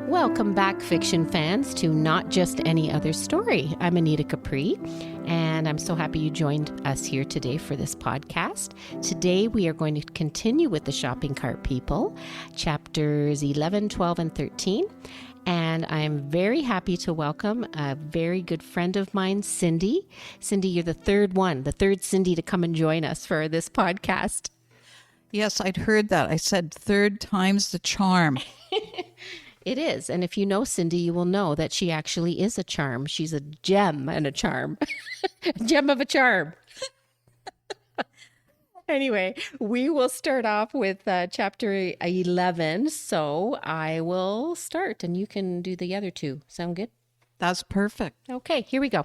Welcome back, fiction fans, to Not Just Any Other Story. I'm Anita Capri, and I'm so happy you joined us here today for this podcast. Today, we are going to continue with the Shopping Cart People, chapters 11, 12, and 13. And I'm very happy to welcome a very good friend of mine, Cindy. Cindy, you're the third Cindy to come and join us for this podcast. Yes, I'd heard that. I said third time's the charm. It is. And if you know Cindy, you will know that she actually is a charm. She's a gem and a charm. A gem of a charm. Anyway, we will start off with chapter 11. So I will start and you can do the other two. Sound good? That's perfect. Okay, here we go.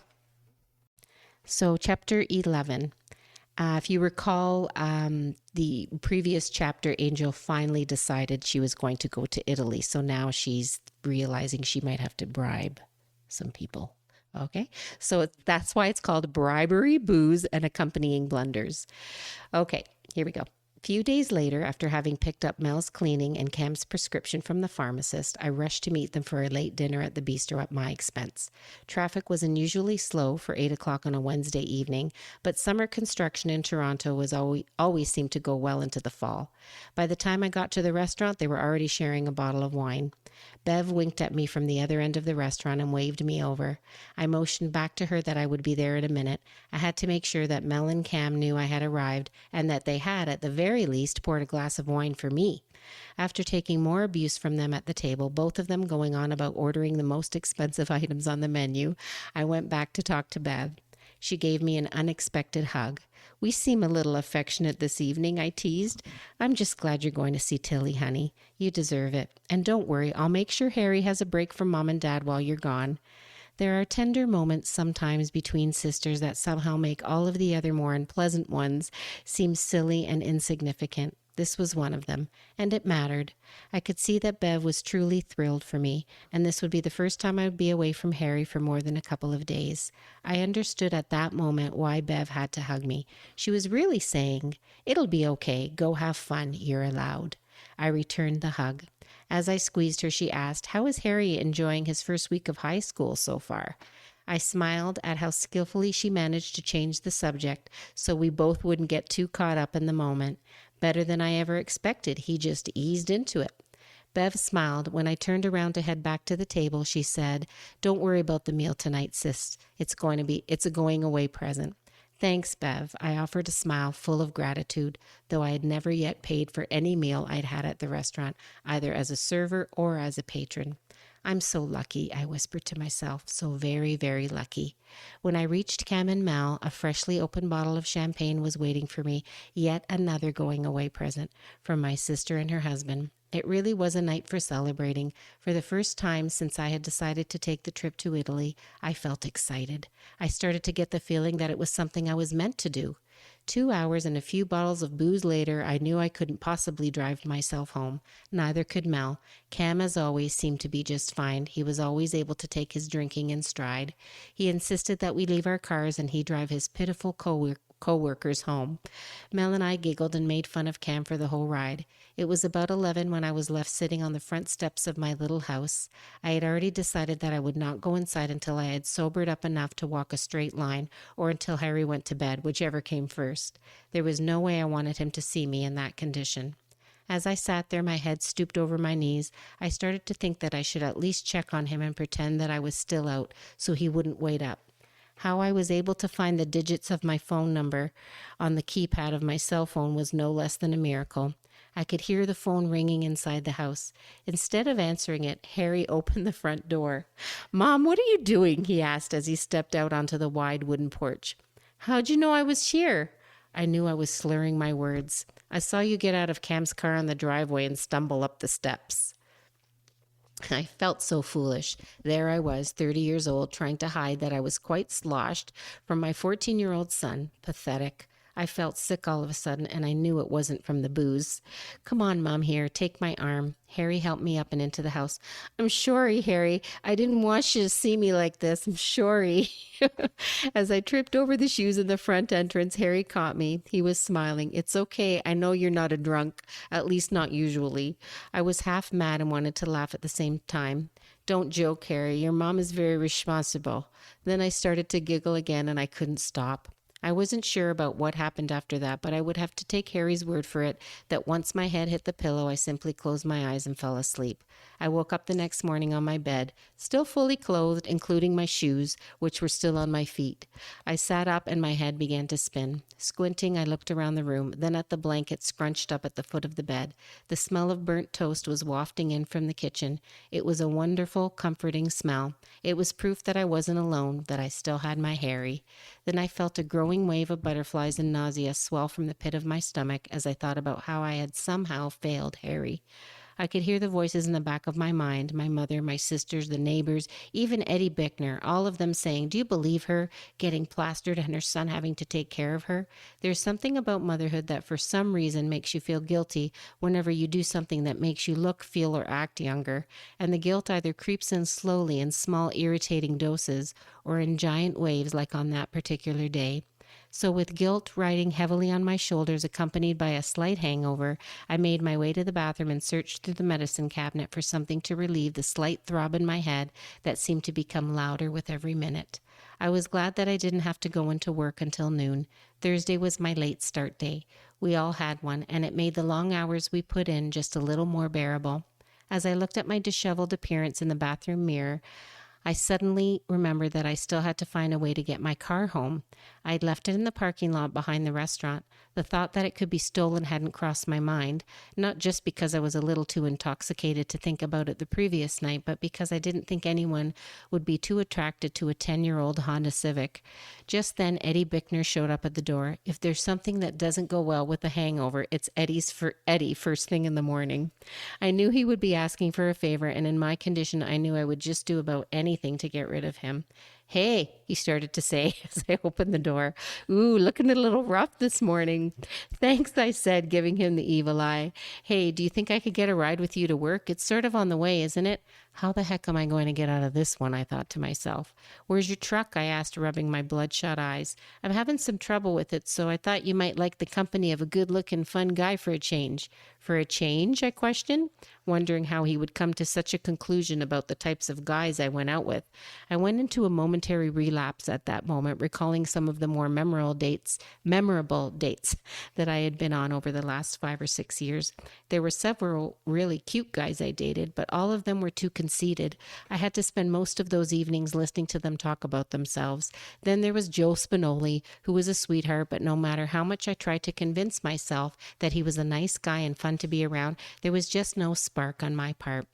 So chapter 11. If you recall, the previous chapter, Angel finally decided she was going to go to Italy. So now she's realizing she might have to bribe some people. Okay, so that's why it's called Bribery, Booze, and Accompanying Blunders. Okay, here we go. A few days later, after having picked up Mel's cleaning and Cam's prescription from the pharmacist, I rushed to meet them for a late dinner at the bistro at my expense. Traffic was unusually slow for 8 o'clock on a Wednesday evening, but summer construction in Toronto was always seemed to go well into the fall. By the time I got to the restaurant, they were already sharing a bottle of wine. Bev winked at me from the other end of the restaurant and waved me over. I motioned back to her that I would be there in a minute. I had to make sure that Mel and Cam knew I had arrived and that they had, at the very least, poured a glass of wine for me. After taking more abuse from them at the table, both of them going on about ordering the most expensive items on the menu, I went back to talk to Bev. She gave me an unexpected hug. "We seem a little affectionate this evening," I teased. "I'm just glad you're going to see Tilly, honey. You deserve it. And don't worry, I'll make sure Harry has a break from Mom and Dad while you're gone." There are tender moments sometimes between sisters that somehow make all of the other more unpleasant ones seem silly and insignificant. This was one of them, and it mattered. I could see that Bev was truly thrilled for me, and this would be the first time I would be away from Harry for more than a couple of days. I understood at that moment why Bev had to hug me. She was really saying, "It'll be okay. Go have fun. You're allowed." I returned the hug. As I squeezed her, she asked, "How is Harry enjoying his first week of high school so far?" I smiled at how skillfully she managed to change the subject so we both wouldn't get too caught up in the moment. Better than I ever expected. He just eased into it. Bev smiled. When I turned around to head back to the table, she said, "Don't worry about the meal tonight, sis. It's a going away present." "Thanks, Bev." I offered a smile full of gratitude, though I had never yet paid for any meal I'd had at the restaurant, either as a server or as a patron. "I'm so lucky," I whispered to myself, "so very, very lucky." When I reached Cam and Mel, a freshly opened bottle of champagne was waiting for me, yet another going-away present from my sister and her husband. It really was a night for celebrating. For the first time since I had decided to take the trip to Italy, I felt excited. I started to get the feeling that it was something I was meant to do. 2 hours and a few bottles of booze later, I knew I couldn't possibly drive myself home. Neither could Mel. Cam, as always, seemed to be just fine. He was always able to take his drinking in stride. He insisted that we leave our cars and he drive his pitiful co-workers home. Mel and I giggled and made fun of Cam for the whole ride. It was about 11 when I was left sitting on the front steps of my little house. I had already decided that I would not go inside until I had sobered up enough to walk a straight line, or until Harry went to bed, whichever came first. There was no way I wanted him to see me in that condition. As I sat there, my head stooped over my knees, I started to think that I should at least check on him and pretend that I was still out so he wouldn't wait up. How I was able to find the digits of my phone number on the keypad of my cell phone was no less than a miracle. I could hear the phone ringing inside the house. Instead of answering it, Harry opened the front door. "Mom, what are you doing?" he asked as he stepped out onto the wide wooden porch. "How'd you know I was here?" I knew I was slurring my words. "I saw you get out of Cam's car on the driveway and stumble up the steps." I felt so foolish. There I was, 30 years old, trying to hide that I was quite sloshed from my 14-year-old son. Pathetic. I felt sick all of a sudden, and I knew it wasn't from the booze. Come on, Mom, here, take my arm. Harry helped me up and into the house. I'm sorry, Harry. I didn't want you to see me like this. I'm sorry. As I tripped over the shoes in the front entrance, Harry caught me. He was smiling. It's okay. I know you're not a drunk, at least not usually. I was half mad and wanted to laugh at the same time. Don't joke, Harry. Your mom is very responsible. Then I started to giggle again, and I couldn't stop. I wasn't sure about what happened after that, but I would have to take Harry's word for it that once my head hit the pillow, I simply closed my eyes and fell asleep. I woke up the next morning on my bed, still fully clothed, including my shoes, which were still on my feet. I sat up and my head began to spin. Squinting, I looked around the room, then at the blanket scrunched up at the foot of the bed. The smell of burnt toast was wafting in from the kitchen. It was a wonderful, comforting smell. It was proof that I wasn't alone, that I still had my Harry. Then I felt a growing wave of butterflies and nausea swell from the pit of my stomach as I thought about how I had somehow failed Harry. I could hear the voices in the back of my mind, my mother, my sisters, the neighbors, even Eddie Bickner, all of them saying, do you believe her, getting plastered and her son having to take care of her? There's something about motherhood that for some reason makes you feel guilty whenever you do something that makes you look, feel, or act younger. And the guilt either creeps in slowly in small irritating doses or in giant waves like on that particular day. So with guilt riding heavily on my shoulders, accompanied by a slight hangover, I made my way to the bathroom and searched through the medicine cabinet for something to relieve the slight throb in my head that seemed to become louder with every minute. I was glad that I didn't have to go into work until noon. Thursday was my late start day. We all had one, and it made the long hours we put in just a little more bearable. As I looked at my disheveled appearance in the bathroom mirror, I suddenly remembered that I still had to find a way to get my car home. I'd left it in the parking lot behind the restaurant. The thought that it could be stolen hadn't crossed my mind, not just because I was a little too intoxicated to think about it the previous night, but because I didn't think anyone would be too attracted to a 10-year-old Honda Civic. Just then, Eddie Bickner showed up at the door. If there's something that doesn't go well with a hangover, it's Eddie first thing in the morning. I knew he would be asking for a favor, and in my condition, I knew I would just do about anything to get rid of him. Hey, he started to say as I opened the door. Ooh, looking a little rough this morning. Thanks, I said, giving him the evil eye. Hey, do you think I could get a ride with you to work? It's sort of on the way, isn't it? How the heck am I going to get out of this one, I thought to myself. Where's your truck? I asked, rubbing my bloodshot eyes. I'm having some trouble with it, so I thought you might like the company of a good-looking, fun guy for a change. For a change? I questioned, wondering how he would come to such a conclusion about the types of guys I went out with. I went into a momentary relapse at that moment, recalling some of the more memorable dates that I had been on over the last 5 or 6 years. There were several really cute guys I dated, but all of them were too conceited. I had to spend most of those evenings listening to them talk about themselves. Then there was Joe Spinoli, who was a sweetheart, but no matter how much I tried to convince myself that he was a nice guy and fun to be around, there was just no spark on my part.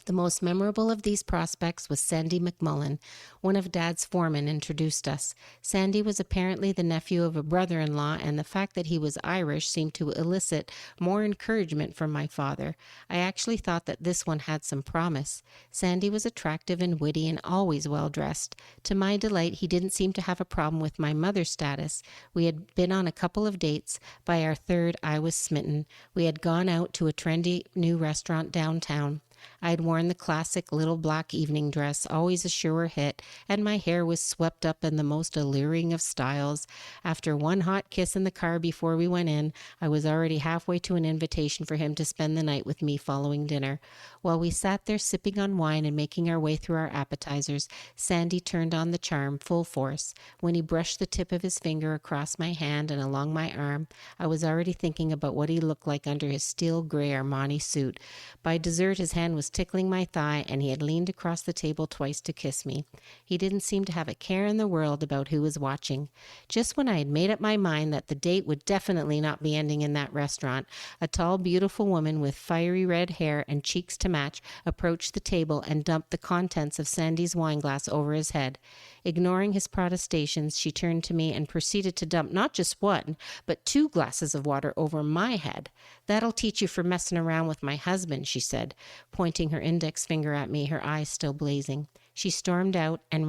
The most memorable of these prospects was Sandy McMullen. One of Dad's foremen introduced us. Sandy was apparently the nephew of a brother-in-law, and the fact that he was Irish seemed to elicit more encouragement from my father. I actually thought that this one had some promise. Sandy was attractive and witty and always well-dressed. To my delight, he didn't seem to have a problem with my mother's status. We had been on a couple of dates. By our third, I was smitten. We had gone out to a trendy new restaurant downtown. I had worn the classic little black evening dress, always a sure hit, and my hair was swept up in the most alluring of styles. After one hot kiss in the car before we went in, I was already halfway to an invitation for him to spend the night with me following dinner. While we sat there sipping on wine and making our way through our appetizers, Sandy turned on the charm full force. When he brushed the tip of his finger across my hand and along my arm, I was already thinking about what he looked like under his steel gray Armani suit. By dessert, his hand was tickling my thigh, and he had leaned across the table twice to kiss me. He didn't seem to have a care in the world about who was watching. Just when I had made up my mind that the date would definitely not be ending in that restaurant, a tall, beautiful woman with fiery red hair and cheeks to match approached the table and dumped the contents of Sandy's wineglass over his head. Ignoring his protestations, she turned to me and proceeded to dump not just one, but 2 glasses of water over my head. That'll teach you for messing around with my husband, she said, pointing her index finger at me, her eyes still blazing. She stormed out and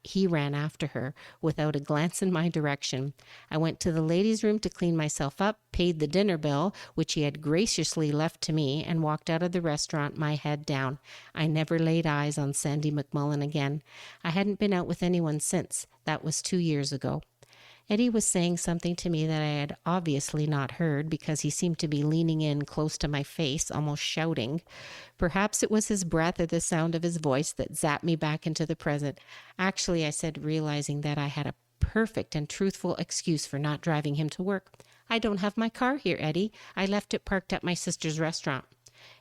he ran after her without a glance in my direction. I went to the ladies' room to clean myself up, paid the dinner bill, which he had graciously left to me, and walked out of the restaurant, my head down. I never laid eyes on Sandy McMullen again. I hadn't been out with anyone since. That was 2 years ago. Eddie was saying something to me that I had obviously not heard because he seemed to be leaning in close to my face, almost shouting. Perhaps it was his breath or the sound of his voice that zapped me back into the present. Actually, I said, realizing that I had a perfect and truthful excuse for not driving him to work. I don't have my car here, Eddie. I left it parked at my sister's restaurant.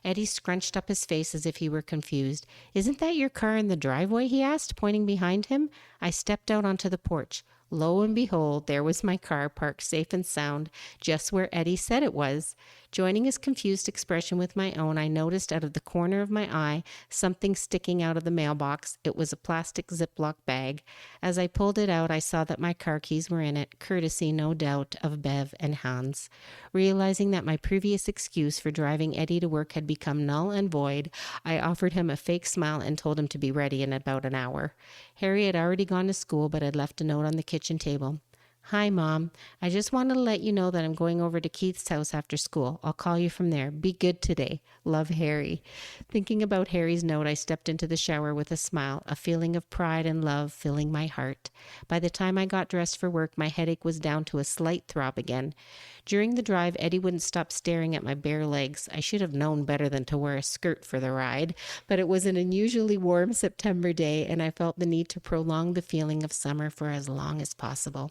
Eddie scrunched up his face as if he were confused. Isn't that your car in the driveway? He asked, pointing behind him. I stepped out onto the porch. Lo and behold, there was my car parked safe and sound, just where Eddie said it was. Joining his confused expression with my own, I noticed out of the corner of my eye something sticking out of the mailbox. It was a plastic Ziploc bag. As I pulled it out, I saw that my car keys were in it, courtesy, no doubt, of Bev and Hans. Realizing that my previous excuse for driving Eddie to work had become null and void, I offered him a fake smile and told him to be ready in about an hour. Harry had already gone to school, but had left a note on the kitchen table. Hi, Mom. I just wanted to let you know that I'm going over to Keith's house after school. I'll call you from there. Be good today. Love, Harry. Thinking about Harry's note, I stepped into the shower with a smile, a feeling of pride and love filling my heart. By the time I got dressed for work, my headache was down to a slight throb again. During the drive, Eddie wouldn't stop staring at my bare legs. I should have known better than to wear a skirt for the ride, but it was an unusually warm September day, and I felt the need to prolong the feeling of summer for as long as possible.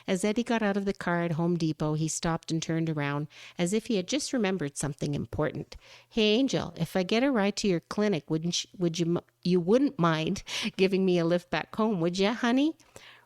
As Eddie got out of the car at Home Depot, he stopped and turned around as if he had just remembered something important. Hey, Angel, if I get a ride to your clinic, you wouldn't mind giving me a lift back home, would you, honey?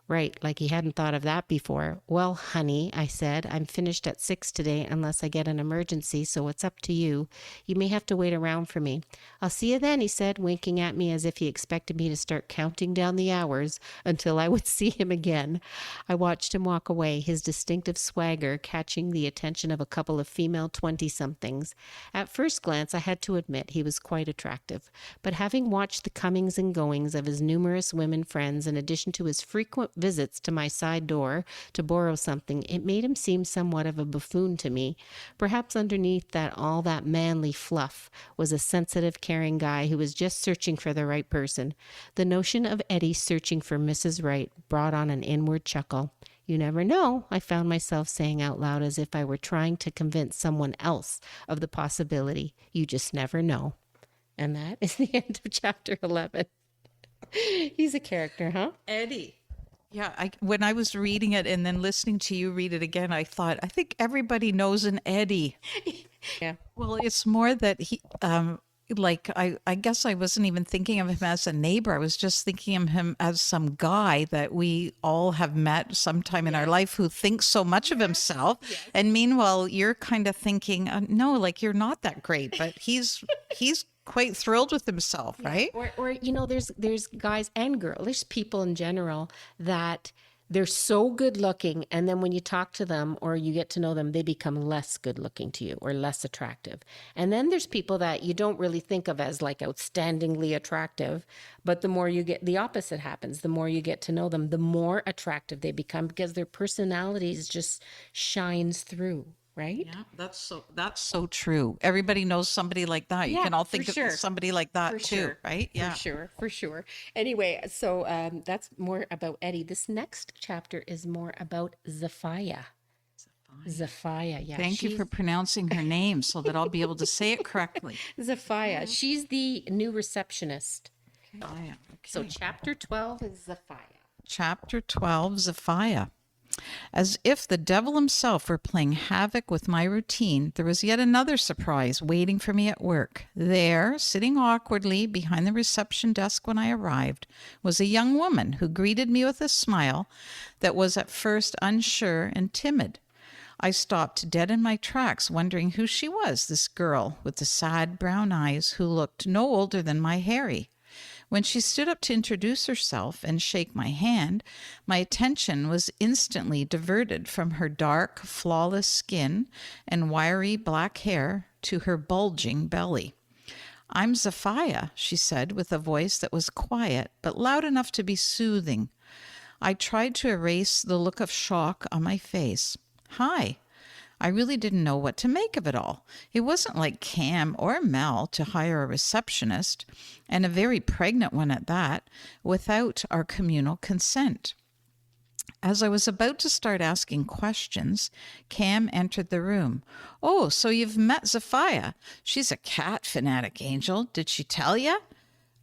Right, like he hadn't thought of that before. Well, honey, I said, I'm finished at 6 today unless I get an emergency, so it's up to you. You may have to wait around for me. I'll see you then, he said, winking at me as if he expected me to start counting down the hours until I would see him again. I watched him walk away, his distinctive swagger catching the attention of a couple of female 20-somethings. At first glance, I had to admit he was quite attractive, but having watched the comings and goings of his numerous women friends in addition to his frequent visits to my side door to borrow something, it made him seem somewhat of a buffoon to me. Perhaps underneath all that manly fluff was a sensitive, caring guy who was just searching for the right person. The notion of Eddie searching for Mrs. Right brought on an inward chuckle. You never know, I found myself saying out loud as if I were trying to convince someone else of the possibility. You just never know. And that is the end of chapter 11. He's a character, huh? Eddie. Yeah, when I was reading it and then listening to you read it again, I thought, I think everybody knows an Eddie. Yeah. Well, it's more that he, I guess I wasn't even thinking of him as a neighbor. I was just thinking of him as some guy that we all have met sometime in our life who thinks so much of himself. Yes. And meanwhile, you're kind of thinking, no, like you're not that great, but he's quite thrilled with himself, right? Or there's guys and girls, there's people in general that they're so good looking, and then when you talk to them or you get to know them, they become less good looking to you or less attractive. And then there's people that you don't really think of as like outstandingly attractive, but the more you get, the opposite happens. The more you get to know them, the more attractive they become because their personalities just shines through. Right? Yeah, that's so true. Everybody knows somebody like that. You can all think of somebody like that too, right? Yeah, for sure. Anyway, so that's more about Eddie. This next chapter is more about Zephiah. Zephiah, yeah. Thank you for pronouncing her name so that I'll be able to say it correctly. Zephiah. She's the new receptionist. Okay. So chapter 12 is Zephiah. Chapter 12, Zephiah. As if the devil himself were playing havoc with my routine, there was yet another surprise waiting for me at work. There, sitting awkwardly behind the reception desk when I arrived, was a young woman who greeted me with a smile that was at first unsure and timid. I stopped dead in my tracks, wondering who she was, this girl with the sad brown eyes who looked no older than my Harry. When she stood up to introduce herself and shake my hand, my attention was instantly diverted from her dark, flawless skin and wiry black hair to her bulging belly. I'm Zephiah, she said with a voice that was quiet but loud enough to be soothing. I tried to erase the look of shock on my face. Hi. I really didn't know what to make of it all. It wasn't like Cam or Mel to hire a receptionist, and a very pregnant one at that, without our communal consent. As I was about to start asking questions, Cam entered the room. Oh, so you've met Zephiah. She's a cat fanatic, Angel. Did she tell you?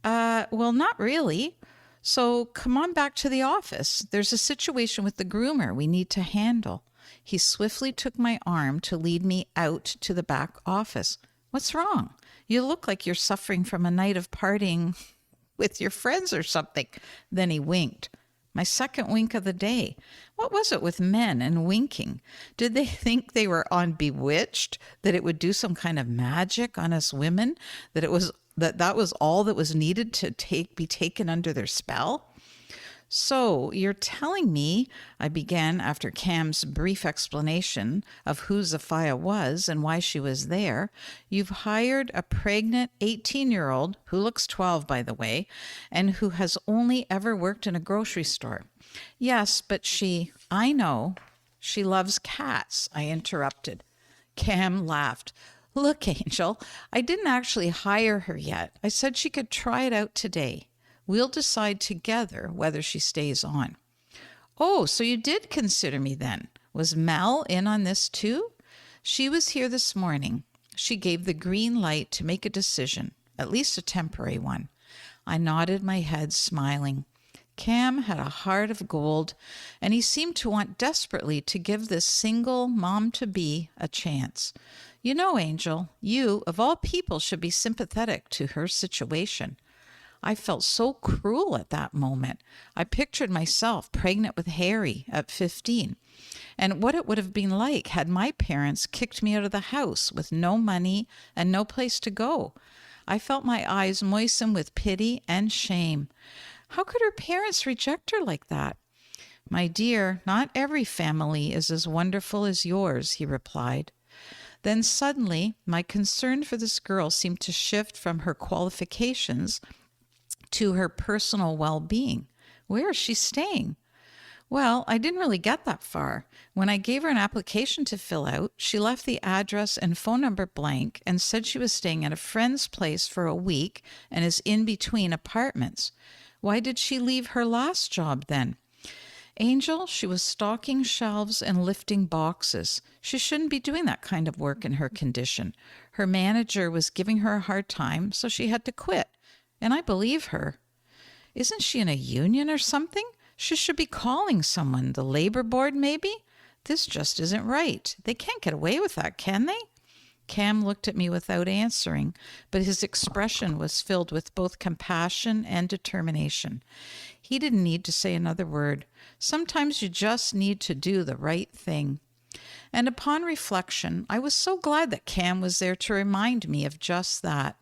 Well, not really. So come on back to the office. There's a situation with the groomer we need to handle. He swiftly took my arm to lead me out to the back office. What's wrong? You look like you're suffering from a night of partying with your friends or something. Then he winked. My second wink of the day. What was it with men and winking? Did they think they were on Bewitched? That it would do some kind of magic on us women? That was all that was needed to be taken under their spell? So you're telling me, I began after Cam's brief explanation of who Zephiah was and why she was there, you've hired a pregnant 18-year-old, who looks 12, by the way, and who has only ever worked in a grocery store. Yes, but I know, she loves cats, I interrupted. Cam laughed. Look, Angel, I didn't actually hire her yet. I said she could try it out today. We'll decide together whether she stays on. Oh, so you did consider me then. Was Mel in on this too? She was here this morning. She gave the green light to make a decision, at least a temporary one. I nodded my head, smiling. Cam had a heart of gold, and he seemed to want desperately to give this single mom-to-be a chance. You know, Angel, you, of all people, should be sympathetic to her situation. I felt so cruel at that moment. I pictured myself pregnant with Harry at 15, and what it would have been like had my parents kicked me out of the house with no money and no place to go. I felt my eyes moisten with pity and shame. How could her parents reject her like that? My dear, not every family is as wonderful as yours, he replied. Then suddenly, my concern for this girl seemed to shift from her qualifications to her personal well-being. Where is she staying? Well, I didn't really get that far. When I gave her an application to fill out, she left the address and phone number blank and said she was staying at a friend's place for a week and is in between apartments. Why did she leave her last job then? Angel, she was stocking shelves and lifting boxes. She shouldn't be doing that kind of work in her condition. Her manager was giving her a hard time, so she had to quit. And I believe her. Isn't she in a union or something? She should be calling someone, the labor board maybe? This just isn't right. They can't get away with that, can they? Cam looked at me without answering, but his expression was filled with both compassion and determination. He didn't need to say another word. Sometimes you just need to do the right thing. And upon reflection, I was so glad that Cam was there to remind me of just that.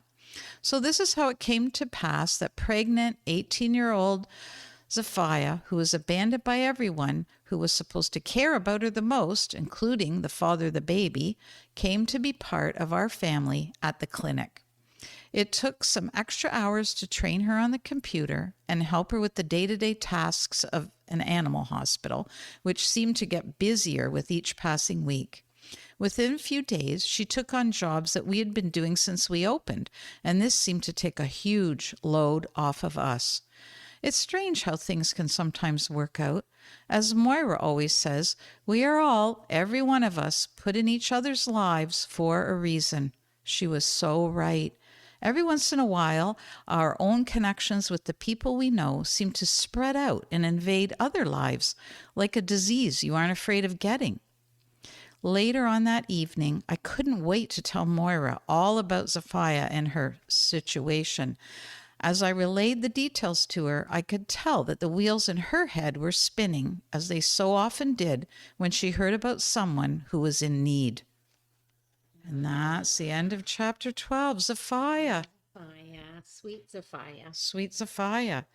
So this is how it came to pass that pregnant 18-year-old Zephiah, who was abandoned by everyone who was supposed to care about her the most, including the father of the baby, came to be part of our family at the clinic. It took some extra hours to train her on the computer and help her with the day-to-day tasks of an animal hospital, which seemed to get busier with each passing week. Within a few days, she took on jobs that we had been doing since we opened, and this seemed to take a huge load off of us. It's strange how things can sometimes work out. As Moira always says, we are all, every one of us, put in each other's lives for a reason. She was so right. Every once in a while, our own connections with the people we know seem to spread out and invade other lives, like a disease you aren't afraid of getting. Later on that evening, I couldn't wait to tell Moira all about Zephiah and her situation. As I relayed the details to her, I could tell that the wheels in her head were spinning, as they so often did when she heard about someone who was in need. And that's the end of chapter 12, Zephiah. Sweet Zephiah. Sweet Zephiah.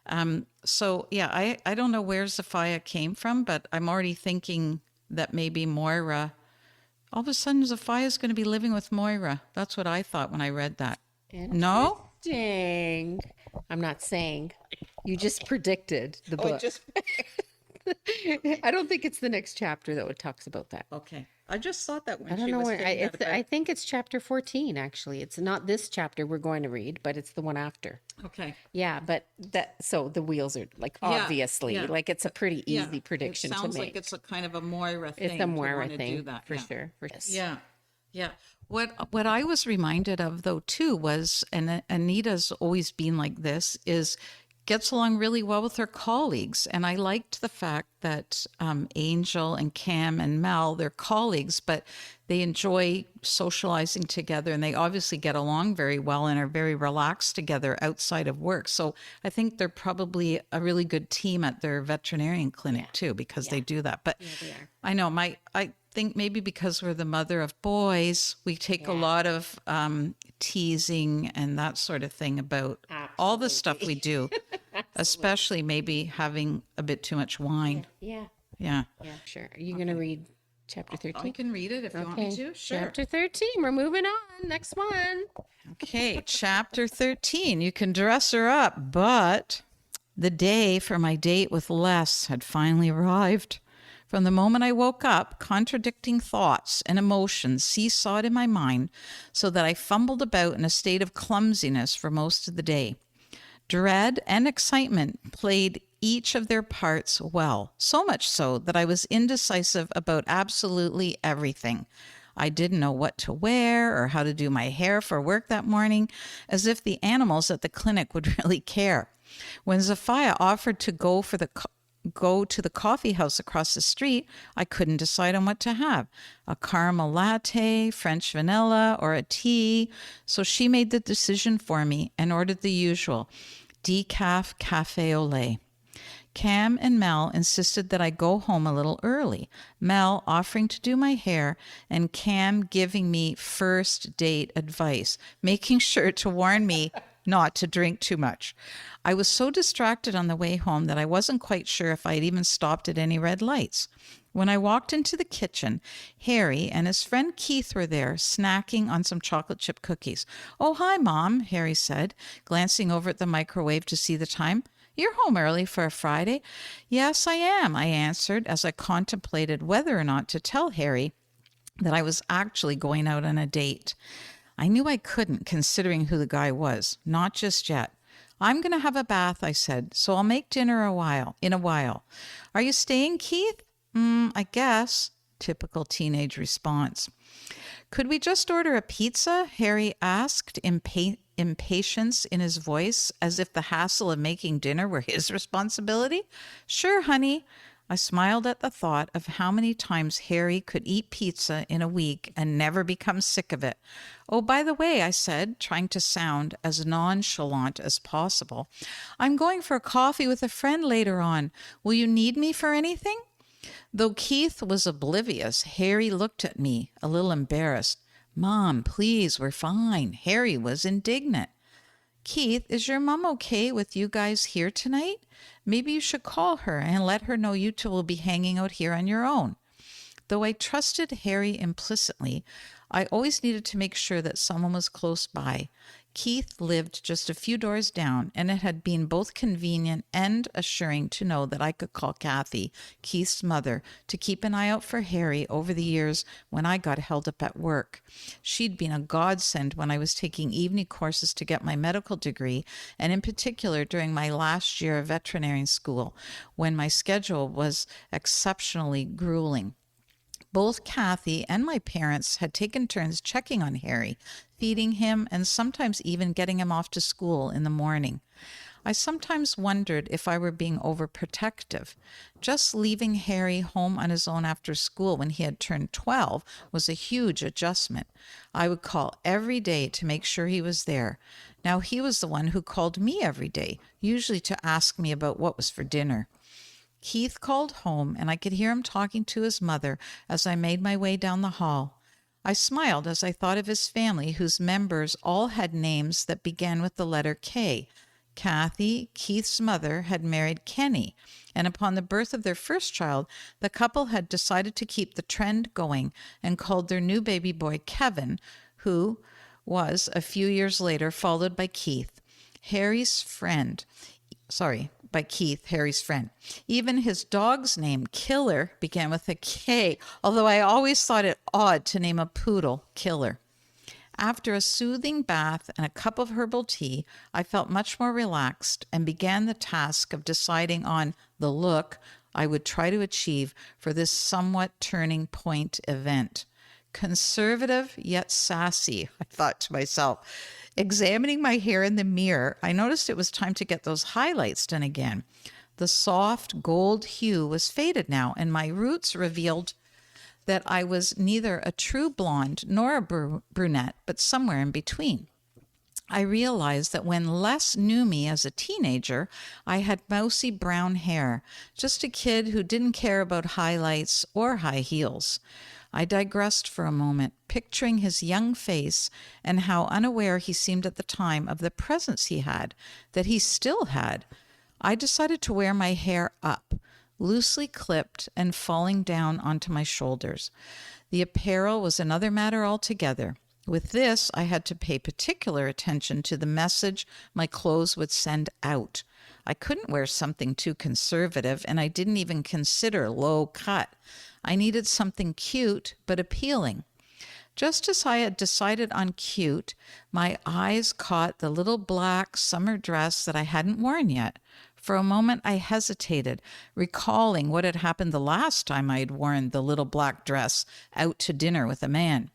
I don't know where Zephiah came from, but I'm already thinking that maybe Moira, all of a sudden Zephiah's going to be living with Moira. That's what I thought when I read that. No? Interesting. I'm not saying. You just predicted the book. I don't think it's the next chapter though. It talks about that. Okay. I just thought that when I don't she know was where saying that I about... think it's chapter 14 actually. It's not this chapter we're going to read, but it's the one after. Okay. Yeah, but so the wheels are like obviously yeah. like it's a pretty Yeah. easy prediction It to sounds make. like it's a kind of a Moira thing. It's a Moira to want to do thing that. for Yeah. sure. Yeah. Yeah. What I was reminded of though too was, and Anita's always been like this, is gets along really well with her colleagues. And I liked the fact that Angel and Cam and Mel, they're colleagues, but they enjoy socializing together and they obviously get along very well and are very relaxed together outside of work. So I think they're probably a really good team at their veterinarian clinic too, because they do that. But they are. I know I think maybe because we're the mother of boys, we take a lot of teasing and that sort of thing about all the stuff we do, especially maybe having a bit too much wine. Yeah. Yeah. Yeah, sure. Are you going to read chapter 13? I can read it if you want me to. Sure. Chapter 13. We're moving on. Next one. Okay, chapter 13. You can dress her up, but the day for my date with Les had finally arrived. From the moment I woke up, contradicting thoughts and emotions seesawed in my mind so that I fumbled about in a state of clumsiness for most of the day. Dread and excitement played each of their parts well, so much so that I was indecisive about absolutely everything. I didn't know what to wear or how to do my hair for work that morning, as if the animals at the clinic would really care. When Zafia offered to go to the coffee house across the street, I couldn't decide on what to have, a caramel latte, French vanilla, or a tea. So she made the decision for me and ordered the usual, decaf cafe au lait. Cam and Mel insisted that I go home a little early, Mel offering to do my hair and Cam giving me first date advice, making sure to warn me not to drink too much. I was so distracted on the way home that I wasn't quite sure if I had even stopped at any red lights. When I walked into the kitchen, Harry and his friend Keith were there, snacking on some chocolate chip cookies. "Oh, hi, Mom," Harry said, glancing over at the microwave to see the time. "You're home early for a Friday." "Yes, I am," I answered as I contemplated whether or not to tell Harry that I was actually going out on a date. I knew I couldn't, considering who the guy was. Not just yet. "I'm going to have a bath," I said, "so I'll make dinner in a while. Are you staying, Keith?" I guess." Typical teenage response. "Could we just order a pizza?" Harry asked, impatience in his voice, as if the hassle of making dinner were his responsibility. "Sure, honey." I smiled at the thought of how many times Harry could eat pizza in a week and never become sick of it. "Oh, by the way," I said, trying to sound as nonchalant as possible, "I'm going for a coffee with a friend later on. Will you need me for anything?" Though Keith was oblivious, Harry looked at me, a little embarrassed. "Mom, please, we're fine." Harry was indignant. "Keith, is your mom okay with you guys here tonight? Maybe you should call her and let her know you two will be hanging out here on your own." Though I trusted Harry implicitly, I always needed to make sure that someone was close by. Keith lived just a few doors down, and it had been both convenient and assuring to know that I could call Kathy, Keith's mother, to keep an eye out for Harry over the years when I got held up at work. She'd been a godsend when I was taking evening courses to get my medical degree, and in particular during my last year of veterinary school, when my schedule was exceptionally grueling. Both Kathy and my parents had taken turns checking on Harry, feeding him, and sometimes even getting him off to school in the morning. I sometimes wondered if I were being overprotective. Just leaving Harry home on his own after school when he had turned 12 was a huge adjustment. I would call every day to make sure he was there. Now he was the one who called me every day, usually to ask me about what was for dinner. Keith called home, and I could hear him talking to his mother as I made my way down the hall. I smiled as I thought of his family, whose members all had names that began with the letter K. Kathy, Keith's mother, had married Kenny, and upon the birth of their first child, the couple had decided to keep the trend going and called their new baby boy Kevin, who was, a few years later, followed by Keith, Harry's friend. Harry's friend. Even his dog's name, Killer, began with a K, although I always thought it odd to name a poodle Killer. After a soothing bath and a cup of herbal tea, I felt much more relaxed and began the task of deciding on the look I would try to achieve for this somewhat turning point event. Conservative yet sassy, I thought to myself. Examining my hair in the mirror, I noticed it was time to get those highlights done again. The soft gold hue was faded now, and my roots revealed that I was neither a true blonde nor a brunette, but somewhere in between. I realized that when Les knew me as a teenager, I had mousy brown hair, just a kid who didn't care about highlights or high heels. I digressed for a moment, picturing his young face and how unaware he seemed at the time of the presence he had, that he still had. I decided to wear my hair up, loosely clipped and falling down onto my shoulders. The apparel was another matter altogether. With this, I had to pay particular attention to the message my clothes would send out. I couldn't wear something too conservative, and I didn't even consider low cut. I needed something cute but appealing. Just as I had decided on cute, my eyes caught the little black summer dress that I hadn't worn yet. For a moment, I hesitated, recalling what had happened the last time I had worn the little black dress out to dinner with a man.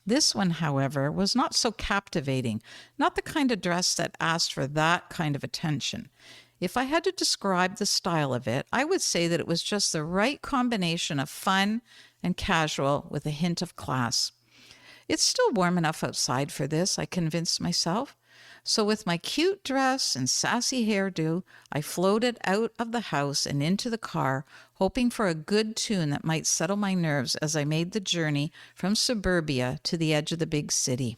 This one, however, was not so captivating, not the kind of dress that asked for that kind of attention. If I had to describe the style of it, I would say that it was just the right combination of fun and casual with a hint of class. It's still warm enough outside for this, I convinced myself. So with my cute dress and sassy hairdo, I floated out of the house and into the car, hoping for a good tune that might settle my nerves as I made the journey from suburbia to the edge of the big city.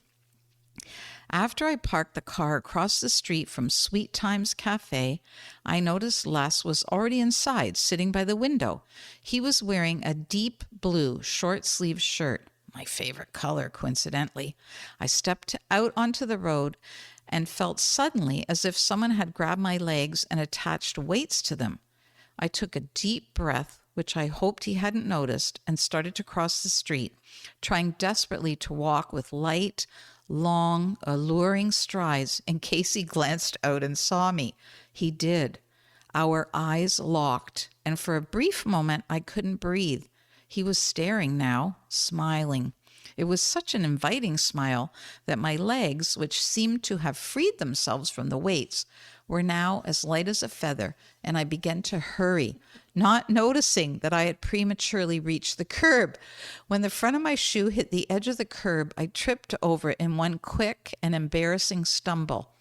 After I parked the car across the street from Sweet Times Cafe, I noticed Les was already inside, sitting by the window. He was wearing a deep blue short-sleeved shirt, my favorite color, coincidentally. I stepped out onto the road and felt suddenly as if someone had grabbed my legs and attached weights to them. I took a deep breath, which I hoped he hadn't noticed, and started to cross the street, trying desperately to walk with light, long, alluring strides in case he glanced out and saw me. He did. Our eyes locked, and for a brief moment I couldn't breathe. He was staring now, smiling. It was such an inviting smile that my legs, which seemed to have freed themselves from the weights, were now as light as a feather, and I began to hurry, not noticing that I had prematurely reached the curb. When the front of my shoe hit the edge of the curb, I tripped over it in one quick and embarrassing stumble.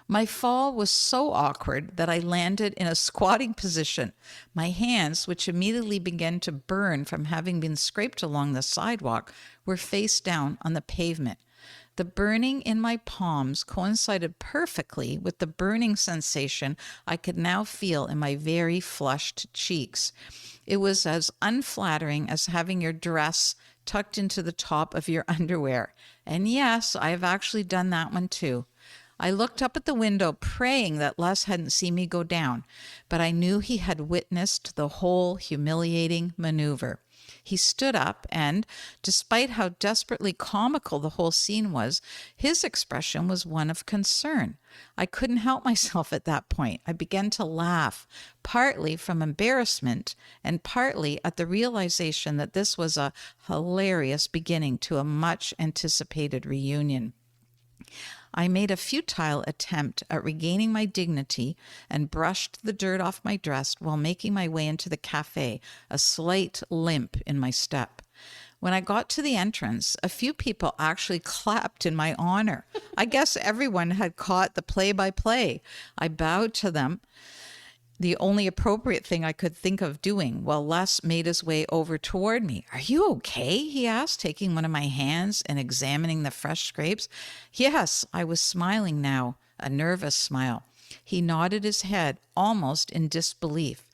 My fall was so awkward that I landed in a squatting position. My hands, which immediately began to burn from having been scraped along the sidewalk, were face down on the pavement. The burning in my palms coincided perfectly with the burning sensation I could now feel in my very flushed cheeks. It was as unflattering as having your dress tucked into the top of your underwear. And yes, I have actually done that one too. I looked up at the window, praying that Les hadn't seen me go down, but I knew he had witnessed the whole humiliating maneuver. He stood up and, despite how desperately comical the whole scene was, his expression was one of concern. I couldn't help myself at that point. I began to laugh, partly from embarrassment and partly at the realization that this was a hilarious beginning to a much-anticipated reunion. I made a futile attempt at regaining my dignity and brushed the dirt off my dress while making my way into the cafe, a slight limp in my step. When I got to the entrance, a few people actually clapped in my honor. I guess everyone had caught the play-by-play. I bowed to them, the only appropriate thing I could think of doing, while Les made his way over toward me. "Are you okay?" he asked, taking one of my hands and examining the fresh scrapes. Yes, I was smiling now, a nervous smile. He nodded his head, almost in disbelief.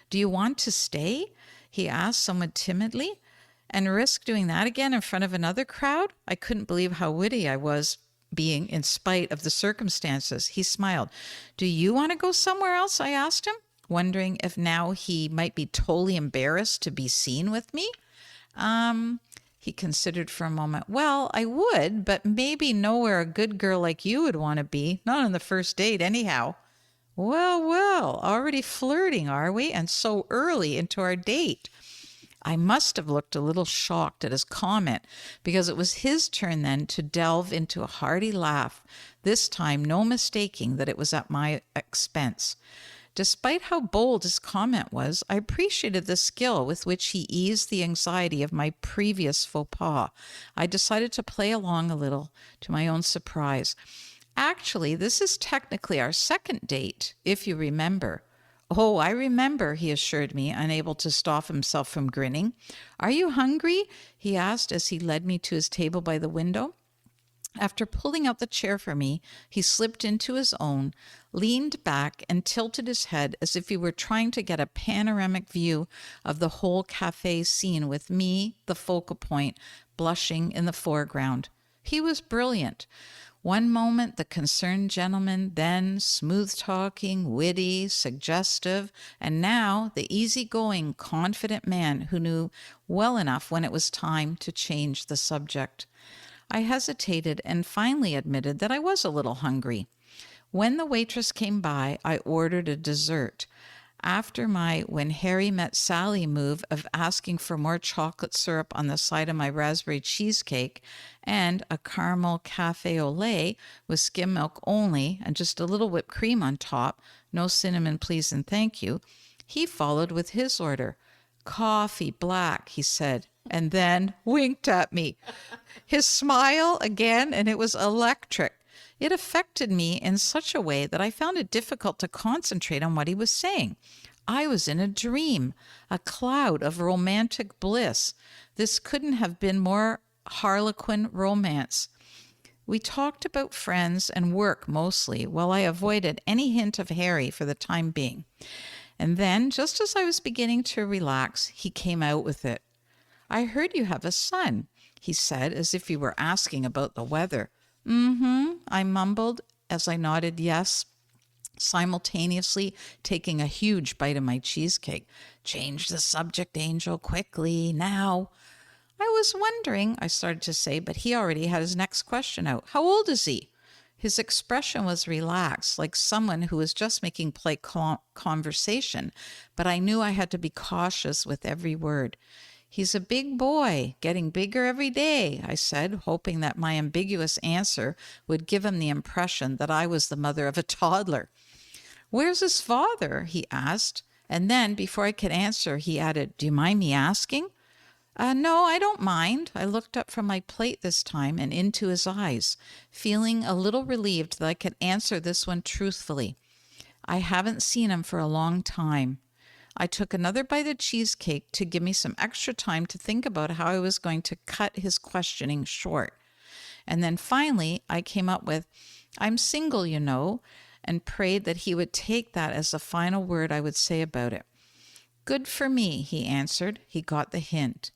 "Do you want to stay?" he asked somewhat timidly. "And risk doing that again in front of another crowd?" I couldn't believe how witty I was. being in spite of the circumstances. He smiled. Do you want to go somewhere else? I asked him, wondering if now he might be totally embarrassed to be seen with me. He considered for a moment. Well, I would, but maybe nowhere a good girl like you would want to be. Not on the first date, anyhow. Well, already flirting, are we? And so early into our date. I must have looked a little shocked at his comment, because it was his turn then to delve into a hearty laugh, this time no mistaking that it was at my expense. Despite how bold his comment was, I appreciated the skill with which he eased the anxiety of my previous faux pas. I decided to play along a little, to my own surprise. Actually, this is technically our second date, if you remember. Oh, I remember, he assured me, unable to stop himself from grinning. Are you hungry? He asked as he led me to his table by the window. After pulling out the chair for me, he slipped into his own, leaned back, and tilted his head as if he were trying to get a panoramic view of the whole cafe scene with me, the focal point, blushing in the foreground. He was brilliant. One moment the concerned gentleman, then smooth-talking, witty, suggestive, and now the easy-going, confident man who knew well enough when it was time to change the subject. I hesitated and finally admitted that I was a little hungry. When the waitress came by, I ordered a dessert. After my When Harry Met Sally move of asking for more chocolate syrup on the side of my raspberry cheesecake and a caramel cafe au lait with skim milk only and just a little whipped cream on top, no cinnamon please and thank you, he followed with his order. Coffee black, he said, and then winked at me. His smile again, and it was electric. It affected me in such a way that I found it difficult to concentrate on what he was saying. I was in a dream, a cloud of romantic bliss. This couldn't have been more harlequin romance. We talked about friends and work mostly, while I avoided any hint of Harry for the time being. And then, just as I was beginning to relax, he came out with it. I heard you have a son, he said, as if he were asking about the weather. I mumbled as I nodded yes, simultaneously taking a huge bite of my cheesecake. Change the subject, Angel, quickly, now. I was wondering, I started to say, but he already had his next question out. How old is he? His expression was relaxed, like someone who was just making polite conversation, but I knew I had to be cautious with every word. He's a big boy, getting bigger every day, I said, hoping that my ambiguous answer would give him the impression that I was the mother of a toddler. Where's his father? He asked. And then, before I could answer, he added, Do you mind me asking? No, I don't mind. I looked up from my plate this time and into his eyes, feeling a little relieved that I could answer this one truthfully. I haven't seen him for a long time. I took another bite of cheesecake to give me some extra time to think about how I was going to cut his questioning short. And then finally, I came up with, I'm single, you know, and prayed that he would take that as the final word I would say about it. Good for me, he answered. He got the hint.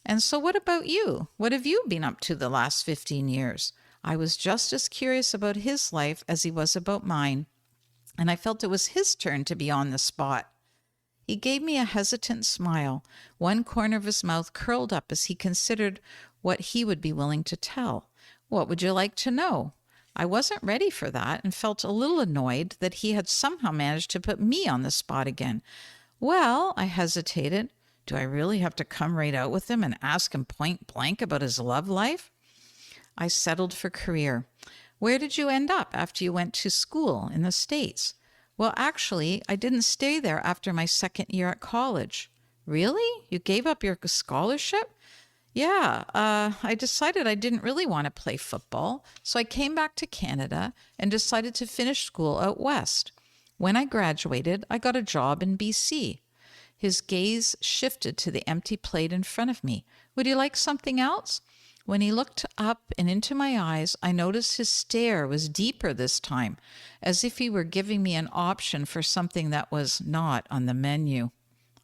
And so what about you? What have you been up to the last 15 years? I was just as curious about his life as he was about mine, and I felt it was his turn to be on the spot. He gave me a hesitant smile. One corner of his mouth curled up as he considered what he would be willing to tell. What would you like to know? I wasn't ready for that and felt a little annoyed that he had somehow managed to put me on the spot again. Well, I hesitated. Do I really have to come right out with him and ask him point blank about his love life? I settled for career. Where did you end up after you went to school in the States? Well, actually, I didn't stay there after my second year at college. Really? You gave up your scholarship? Yeah, I decided I didn't really want to play football, so I came back to Canada and decided to finish school out west. When I graduated, I got a job in BC. His gaze shifted to the empty plate in front of me. Would you like something else? When he looked up and into my eyes, I noticed his stare was deeper this time, as if he were giving me an option for something that was not on the menu.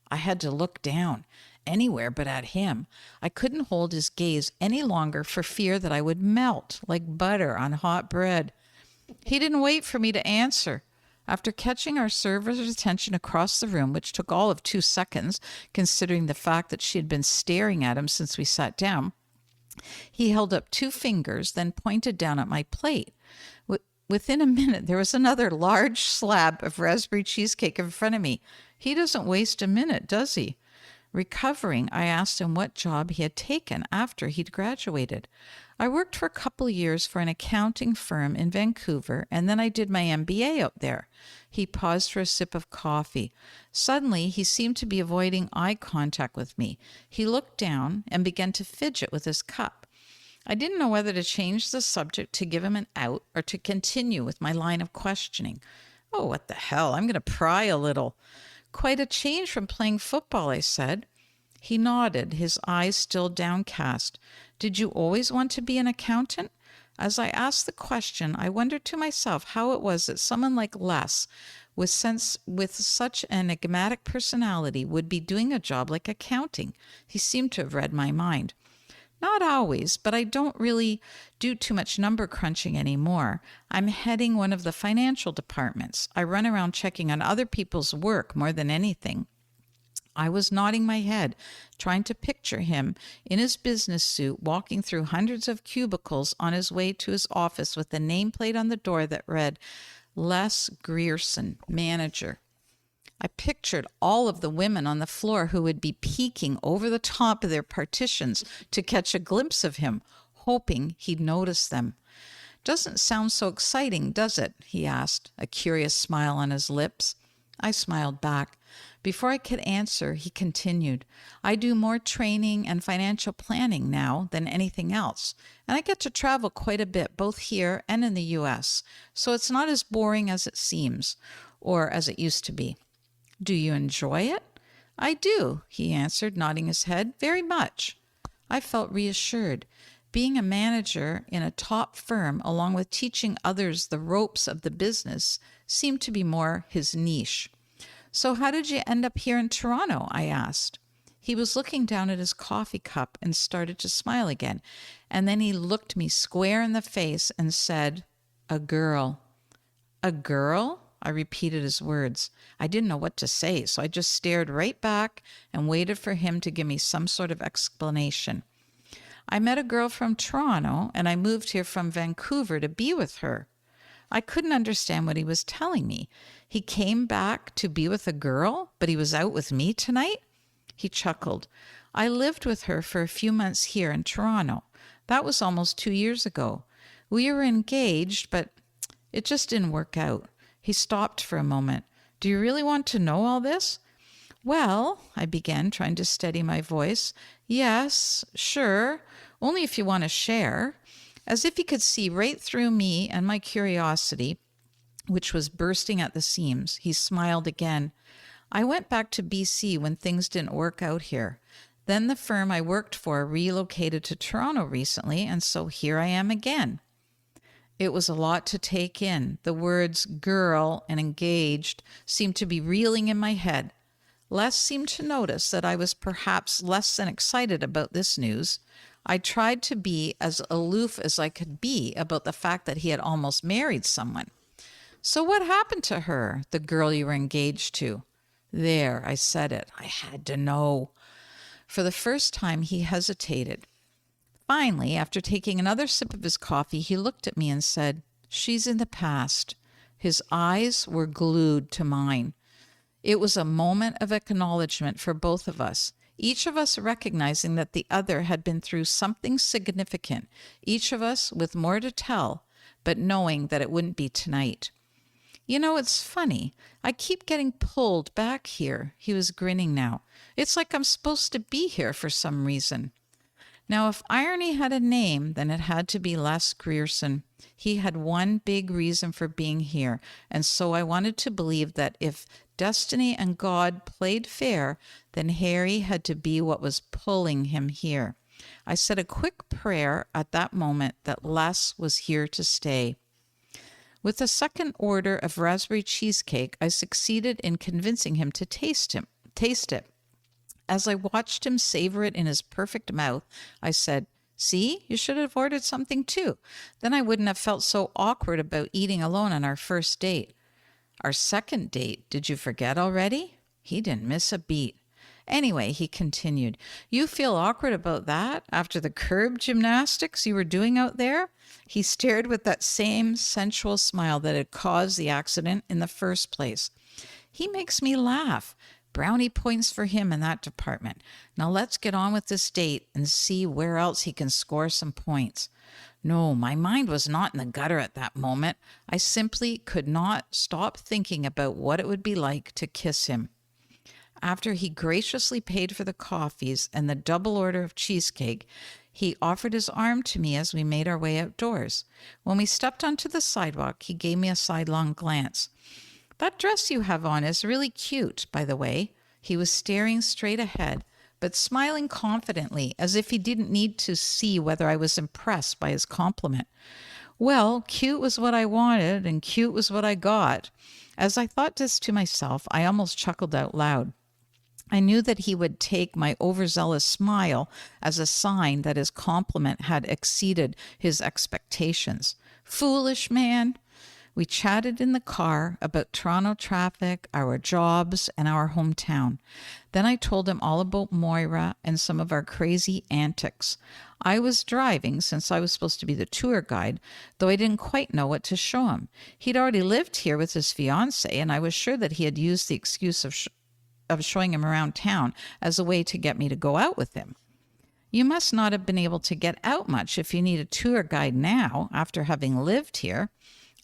I had to look down. anywhere but at him. I couldn't hold his gaze any longer for fear that I would melt like butter on hot bread. He didn't wait for me to answer. After catching our server's attention across the room, which took all of 2 seconds, considering the fact that she had been staring at him since we sat down, he held up 2 fingers, then pointed down at my plate. Within a minute, there was another large slab of raspberry cheesecake in front of me. He doesn't waste a minute, does he? Recovering, I asked him what job he had taken after he'd graduated. I worked for a couple years for an accounting firm in Vancouver, and then I did my MBA out there. He paused for a sip of coffee. Suddenly, he seemed to be avoiding eye contact with me. He looked down and began to fidget with his cup. I didn't know whether to change the subject to give him an out or to continue with my line of questioning. Oh, what the hell? I'm going to pry a little. Quite a change from playing football, I said. He nodded, his eyes still downcast. Did you always want to be an accountant? As I asked the question, I wondered to myself how it was that someone like Les, with such an enigmatic personality, would be doing a job like accounting. He seemed to have read my mind. Not always, but I don't really do too much number crunching anymore. I'm heading one of the financial departments. I run around checking on other people's work more than anything. I was nodding my head, trying to picture him in his business suit walking through hundreds of cubicles on his way to his office with a nameplate on the door that read, Les Grierson, Manager. I pictured all of the women on the floor who would be peeking over the top of their partitions to catch a glimpse of him, hoping he'd notice them. Doesn't sound so exciting, does it? He asked, a curious smile on his lips. I smiled back. Before I could answer, he continued, I do more training and financial planning now than anything else, and I get to travel quite a bit, both here and in the U.S., so it's not as boring as it seems, or as it used to be. Do you enjoy it? I do, he answered, nodding his head. Very much. I felt reassured. Being a manager in a top firm, along with teaching others the ropes of the business, seemed to be more his niche. So how did you end up here in Toronto? I asked. He was looking down at his coffee cup and started to smile again. And then he looked me square in the face and said, a girl. A girl? I repeated his words. I didn't know what to say, so I just stared right back and waited for him to give me some sort of explanation. I met a girl from Toronto, and I moved here from Vancouver to be with her. I couldn't understand what he was telling me. He came back to be with a girl, but he was out with me tonight? He chuckled. I lived with her for a few months here in Toronto. That was almost 2 years ago. We were engaged, but it just didn't work out. He stopped for a moment. Do you really want to know all this? Well, I began, trying to steady my voice. Yes, sure, only if you want to share. As if he could see right through me and my curiosity, which was bursting at the seams, he smiled again. I went back to BC when things didn't work out here. Then the firm I worked for relocated to Toronto recently, and so here I am again. It was a lot to take in. The words girl and engaged seemed to be reeling in my head. Les seemed to notice that I was perhaps less than excited about this news. I tried to be as aloof as I could be about the fact that he had almost married someone. So what happened to her, the girl you were engaged to? There, I said it. I had to know. For the first time, he hesitated. Finally, after taking another sip of his coffee, he looked at me and said, She's in the past. His eyes were glued to mine. It was a moment of acknowledgement for both of us, each of us recognizing that the other had been through something significant, each of us with more to tell, but knowing that it wouldn't be tonight. You know, it's funny. I keep getting pulled back here. He was grinning now. It's like I'm supposed to be here for some reason. Now, if irony had a name, then it had to be Les Grierson. He had one big reason for being here, and so I wanted to believe that if destiny and God played fair, then Harry had to be what was pulling him here. I said a quick prayer at that moment that Les was here to stay. With a second order of raspberry cheesecake, I succeeded in convincing him to taste it. As I watched him savor it in his perfect mouth, I said, "See, you should have ordered something too. Then I wouldn't have felt so awkward about eating alone on our first date." "Our second date, did you forget already?" He didn't miss a beat. "Anyway," he continued, "you feel awkward about that after the curb gymnastics you were doing out there?" He stared with that same sensual smile that had caused the accident in the first place. "He makes me laugh. Brownie points for him in that department. Now let's get on with this date and see where else he can score some points." No, my mind was not in the gutter at that moment. I simply could not stop thinking about what it would be like to kiss him. After he graciously paid for the coffees and the double order of cheesecake, he offered his arm to me as we made our way outdoors. When we stepped onto the sidewalk, he gave me a sidelong glance. "That dress you have on is really cute, by the way." He was staring straight ahead, but smiling confidently, as if he didn't need to see whether I was impressed by his compliment. Well, cute was what I wanted, and cute was what I got. As I thought this to myself, I almost chuckled out loud. I knew that he would take my overzealous smile as a sign that his compliment had exceeded his expectations. Foolish man! We chatted in the car about Toronto traffic, our jobs, and our hometown. Then I told him all about Moira and some of our crazy antics. I was driving since I was supposed to be the tour guide, though I didn't quite know what to show him. He'd already lived here with his fiancée, and I was sure that he had used the excuse of showing him around town as a way to get me to go out with him. You must not have been able to get out much if you need a tour guide now, after having lived here.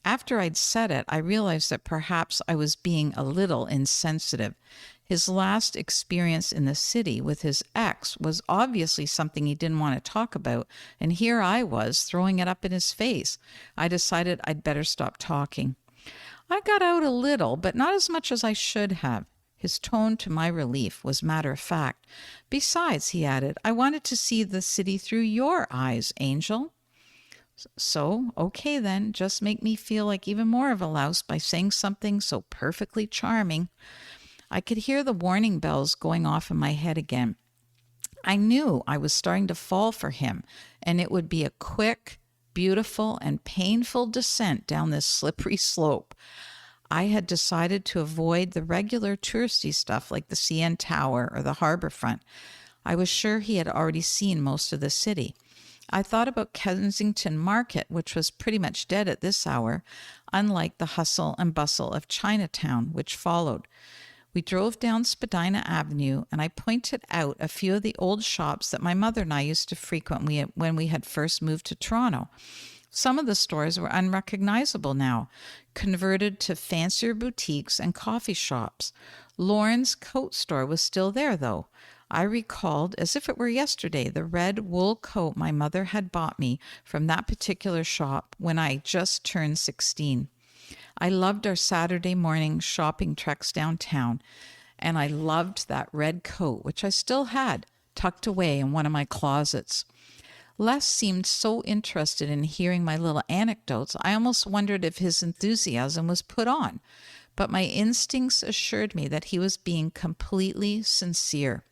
After I'd said it, I realized that perhaps I was being a little insensitive. His last experience in the city with his ex was obviously something he didn't want to talk about, and here I was throwing it up in his face. I decided I'd better stop talking. I got out a little, but not as much as I should have. His tone, to my relief, was matter-of-fact. "Besides," he added, "I wanted to see the city through your eyes, Angel." So, okay then, just make me feel like even more of a louse by saying something so perfectly charming. I could hear the warning bells going off in my head again. I knew I was starting to fall for him, and it would be a quick, beautiful, and painful descent down this slippery slope. I had decided to avoid the regular touristy stuff like the CN Tower or the harbor front. I was sure he had already seen most of the city. I thought about Kensington Market, which was pretty much dead at this hour, unlike the hustle and bustle of Chinatown, which followed. We drove down Spadina Avenue, and I pointed out a few of the old shops that my mother and I used to frequent when we had first moved to Toronto. Some of the stores were unrecognizable now, converted to fancier boutiques and coffee shops. Lauren's coat store was still there, though. I recalled, as if it were yesterday, the red wool coat my mother had bought me from that particular shop when I just turned 16. I loved our Saturday morning shopping treks downtown, and I loved that red coat, which I still had, tucked away in one of my closets. Les seemed so interested in hearing my little anecdotes, I almost wondered if his enthusiasm was put on. But my instincts assured me that he was being completely sincere.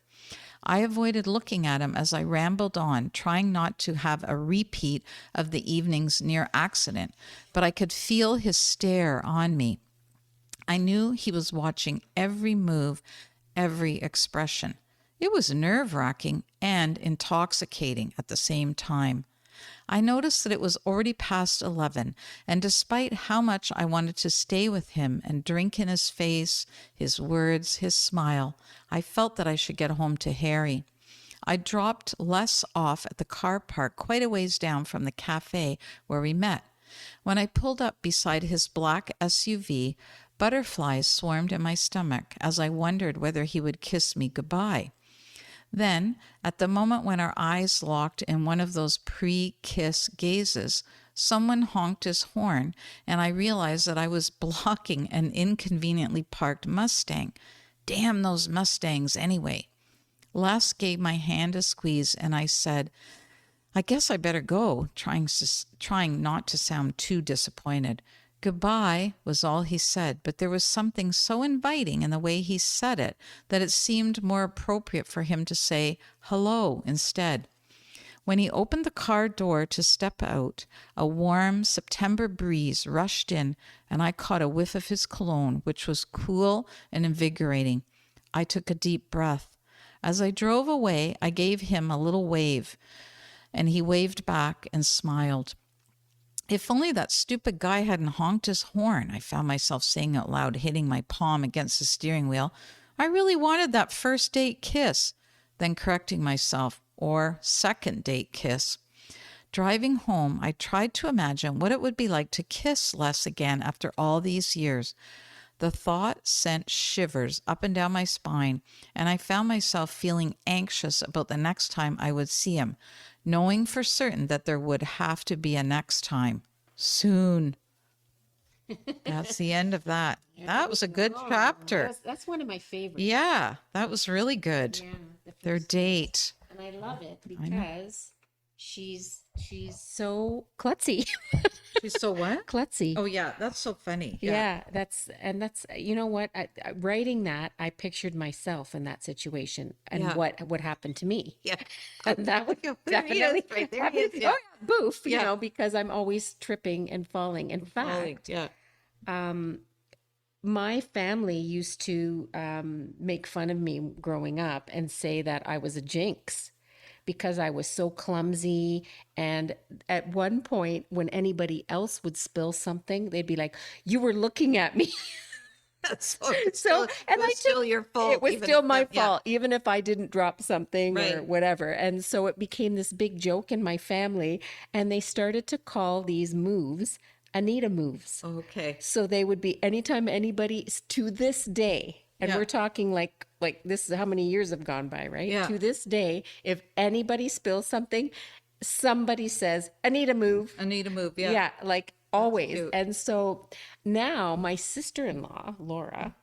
I avoided looking at him as I rambled on, trying not to have a repeat of the evening's near accident, but I could feel his stare on me. I knew he was watching every move, every expression. It was nerve-wracking and intoxicating at the same time. I noticed that it was already past 11, and despite how much I wanted to stay with him and drink in his face, his words, his smile, I felt that I should get home to Harry. I dropped Les off at the car park quite a ways down from the cafe where we met. When I pulled up beside his black SUV, butterflies swarmed in my stomach as I wondered whether he would kiss me goodbye. Then, at the moment when our eyes locked in one of those pre-kiss gazes, someone honked his horn, and I realized that I was blocking an inconveniently parked Mustang. Damn those Mustangs anyway. Les gave my hand a squeeze, and I said, "I guess I better go," trying not to sound too disappointed. Goodbye was all he said, but there was something so inviting in the way he said it that it seemed more appropriate for him to say hello instead. When he opened the car door to step out, a warm September breeze rushed in, and I caught a whiff of his cologne, which was cool and invigorating. I took a deep breath. As I drove away, I gave him a little wave, and he waved back and smiled. If only that stupid guy hadn't honked his horn, I found myself saying out loud, hitting my palm against the steering wheel. I really wanted that first date kiss. Then correcting myself, or second date kiss. Driving home, I tried to imagine what it would be like to kiss Les again after all these years. The thought sent shivers up and down my spine, and I found myself feeling anxious about the next time I would see him, knowing for certain that there would have to be a next time. Soon. That's the end of that. That was a good chapter. That's one of my favorites. Yeah, that was really good. Yeah, the Their first date. And I love it because she's so klutzy. She's so what? Klutzy. Oh yeah, that's so funny. Yeah, that's you know what? Writing that, I pictured myself in that situation and Yeah. what happened to me. Yeah. And that would There he is, definitely right there he is, yeah. Oh, yeah, boof, you Yeah. know, because I'm always tripping and falling. In fact, Yeah. my family used to make fun of me growing up and say that I was a jinx because I was so clumsy. And at one point, when anybody else would spill something, they'd be like, "You were looking at me." That's So, and I took still your fault. it was even still if my that- yeah. fault, even if I didn't drop something or Right. whatever. And so it became this big joke in my family. And they started to call these moves Anita moves. Okay. So they would be anytime anybody to this day, and Yeah. we're talking like this is how many years have gone by, right? Yeah. To this day, if anybody spills something, somebody says Anita move. Anita move. Yeah. Yeah, like always. cute. And so now my sister-in-law, Laura,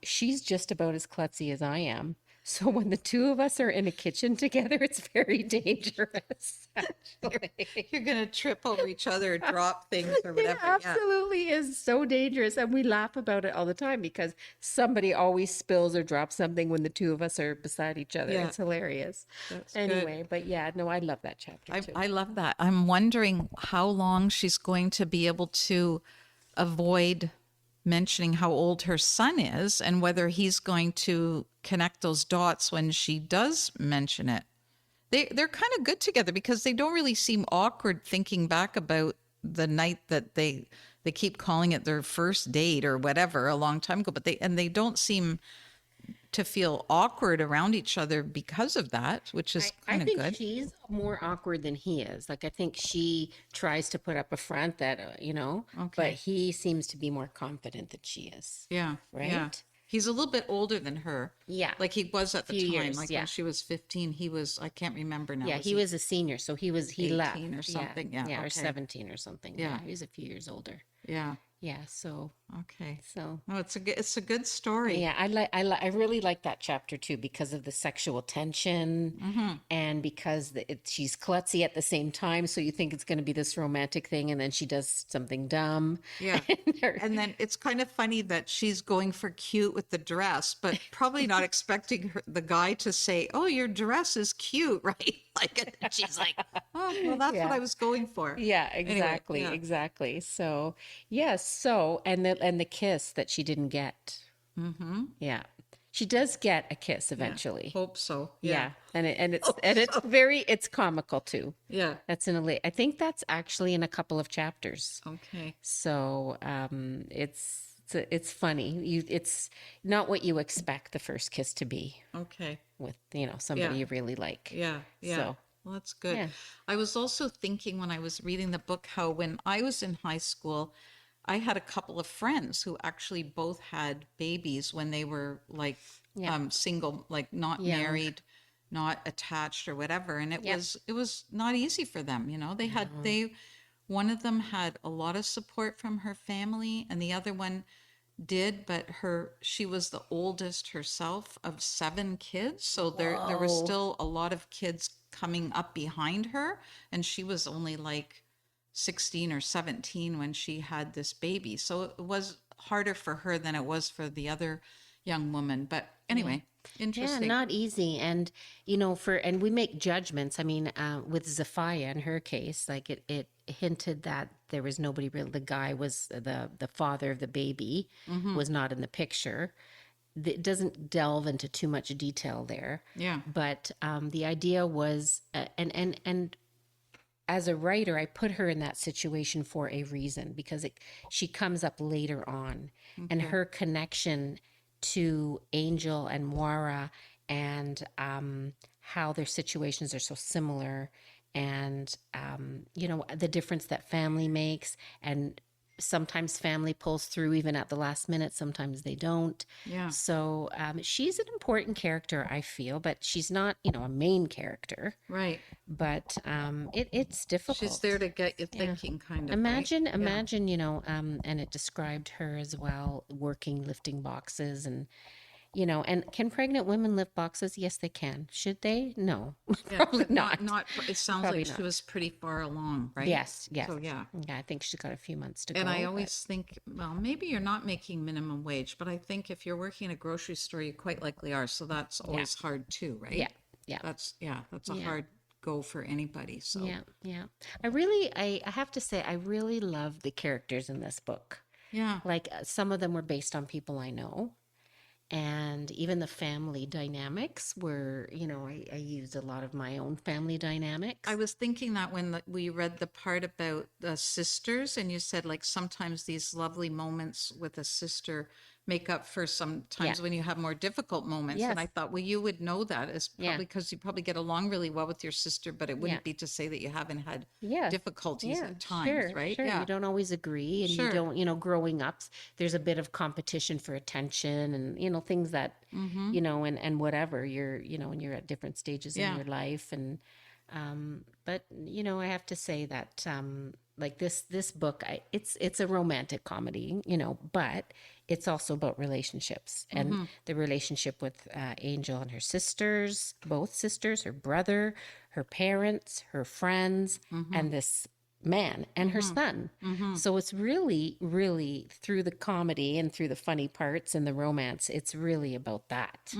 she's just about as klutzy as I am. So when the two of us are in a kitchen together, it's very dangerous. Actually. You're gonna trip over each other, drop things or It whatever. Yeah. absolutely is so dangerous. And we laugh about it all the time because somebody always spills or drops something when the two of us are beside each other. Yeah. It's hilarious. That's good. Anyway, but yeah, no, I love that chapter too. I love that. I'm wondering how long she's going to be able to avoid mentioning how old her son is and whether he's going to connect those dots when she does mention it. They're kind of good together because they don't really seem awkward thinking back about the night that they keep calling it their first date or whatever a long time ago, but they don't seem to feel awkward around each other because of that, which is I kind of think good. she's more awkward than he is. Like, I think she tries to put up a front that, but Okay. he seems to be more confident that she is. Yeah. Yeah. Right? He's a little bit older than her. Yeah. Like he was at the Few time. years, Like yeah. when she was 15, he was, I can't remember now. Yeah, he was a senior, so he left. 18 or something? Yeah, or okay. 17 or something. Yeah. He was a few years older. Yeah. Yeah, so Okay. so No, it's a good story. yeah, I really like that chapter too because of the sexual tension and because she's klutzy at the same time. So you think it's going to be this romantic thing, and then she does something dumb. Yeah. And then it's kind of funny that she's going for cute with the dress, but probably not expecting the guy to say, "Oh, your dress is cute," right? Like, and she's like, "Oh, well, that's Yeah. what I was going for." Yeah, Anyway, exactly, yeah. exactly. So yes, so and the kiss that she didn't get. Mm-hmm. Yeah, she does get a kiss eventually. Hope so. Yeah, and it's comical too. Yeah. That's in a late. I think that's actually in a couple of chapters. Okay. So it's funny. It's not what you expect the first kiss to be Okay. with somebody Yeah. you really like. Yeah, yeah. So, Well, that's good. yeah. I was also thinking when I was reading the book how when I was in high school, I had a couple of friends who actually both had babies when they were like Yeah. single, like not Young. married, not attached or whatever. And Yeah. it was not easy for them, They had one of them had a lot of support from her family and the other one did, but she was the oldest herself of 7 kids, so there were Whoa. still a lot of kids coming up behind her, and she was only like 16 or 17 when she had this baby. So it was harder for her than it was for the other young woman. But anyway, Yeah, interesting. not easy. And, and we make judgments. I mean, with Zephia in her case, like it hinted that there was nobody really, the guy was the father of the baby was not in the picture. It doesn't delve into too much detail there. Yeah. But the idea was, and as a writer, I put her in that situation for a reason because she comes up later on, and her connection to Angel and Moira, and how their situations are so similar, and the difference that family makes, and sometimes family pulls through even at the last minute, sometimes they don't. Yeah. So she's an important character, I feel, but she's not a main character. Right. But it's difficult. She's there to get you thinking, kind of. Imagine, right? and it described her as well, working, lifting boxes, and and can pregnant women lift boxes? Yes, they can. Should they? No, probably not. Not. It sounds Probably like not. she was pretty far along, right? Yes. So yeah. Yeah, I think she's got a few months to go. And I always think, well, maybe you're not making minimum wage, but I think if you're working in a grocery store, you quite likely are. So that's always hard too, right? Yeah. That's a hard go for anybody. So Yeah. I have to say, I really love the characters in this book. yeah. Like some of them were based on people I know. And even the family dynamics were, I used a lot of my own family dynamics. I was thinking that when we read the part about the sisters, and you said like sometimes these lovely moments with a sister make up for sometimes when you have more difficult moments. Yes. And I thought, well, you would know that is probably Yeah. because you probably get along really well with your sister, but it wouldn't be to say that you haven't had difficulties at times, right? Sure. Yeah. You don't always agree, and Sure. you don't, growing up, there's a bit of competition for attention, and things that, and whatever you're, when you're at different stages in your life, and but I have to say that like this book, it's a romantic comedy, but it's also about relationships, and the relationship with Angel and her sisters, both sisters, her brother, her parents, her friends, and this man and her son. So it's really, really, through the comedy and through the funny parts and the romance, it's really about that,